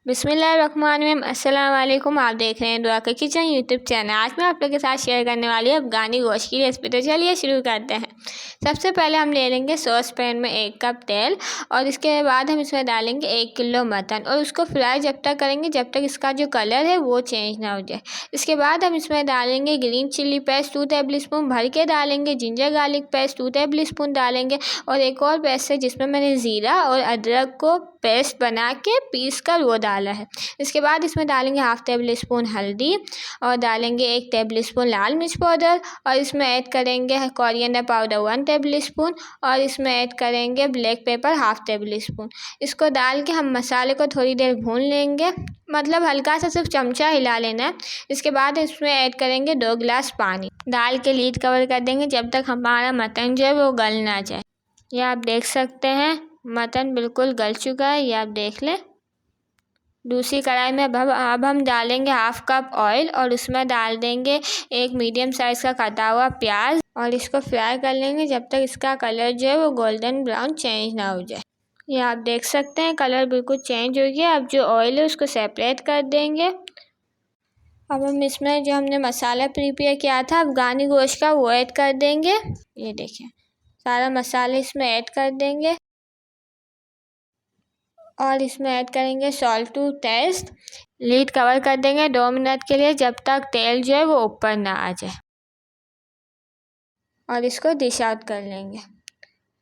बिस्मिल्लाहिर्रहमानिर्रहीम। अस्सलाम वालेकुम। आप देख रहे हैं दुआ का किचन यूट्यूब चैनल। आज मैं आप लोग के साथ शेयर करने वाली हूँ अफ़गानी गोश्त की रेसिपी। तो चलिए शुरू करते हैं। सबसे पहले हम ले लेंगे सॉस पैन में 1 कप तेल और इसके बाद हम इसमें डालेंगे 1 किलो मटन और उसको फ्राई जब तक करेंगे जब तक इसका जो कलर है वो चेंज ना हो जाए। इसके बाद हम इसमें डालेंगे green chilli paste 2 table spoon भर के डालेंगे, ginger garlic paste 2 table spoon डालेंगे और एक और पेस्ट है जिसमें मैंने ज़ीरा और अदरक को पेस्ट बना के पीस कर वो डाला है। इसके बाद इसमें डालेंगे 1/2 टेबल स्पून हल्दी और डालेंगे 1 टेबल स्पून लाल मिर्च पाउडर और इसमें ऐड करेंगे कोरिएंडर पाउडर 1 टेबल स्पून और इसमें ऐड करेंगे ब्लैक पेपर 1/2 टेबल स्पून। इसको डाल के हम मसाले को थोड़ी देर भून लेंगे, मतलब हल्का सा सिर्फ चमचा हिला लेना है। इसके बाद इसमें ऐड करेंगे 2 गिलास पानी डाल के लीड कवर कर देंगे जब तक हमारा मटन जो है वो गल ना जाए। ये आप देख सकते हैं मटन बिल्कुल गल चुका है, ये आप देख लें। दूसरी कढ़ाई में अब हम डालेंगे 1/2 कप ऑयल और उसमें डाल देंगे 1 मीडियम साइज़ का कटा हुआ प्याज और इसको फ्राई कर लेंगे जब तक इसका कलर जो है वो गोल्डन ब्राउन चेंज ना हो जाए। ये आप देख सकते हैं कलर बिल्कुल चेंज हो गया। अब जो ऑयल है उसको सेपरेट कर देंगे। अब हम इसमें जो हमने मसाला प्रिपेयर किया था अफ़गानी गोश्त का वो ऐड कर देंगे। ये देखिए सारा मसाला इसमें ऐड कर देंगे और इसमें ऐड करेंगे salt to taste. Lid cover कर देंगे 2 मिनट के लिए जब तक तेल जो है वो ऊपर ना आ जाए और इसको डिश आउट कर लेंगे।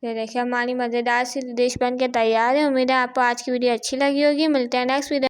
ये देखिए हमारी मज़ेदार सी डिश बन के तैयार है। उम्मीद है आपको आज की वीडियो अच्छी लगी होगी। मिलते हैं नेक्स्ट वीडियो।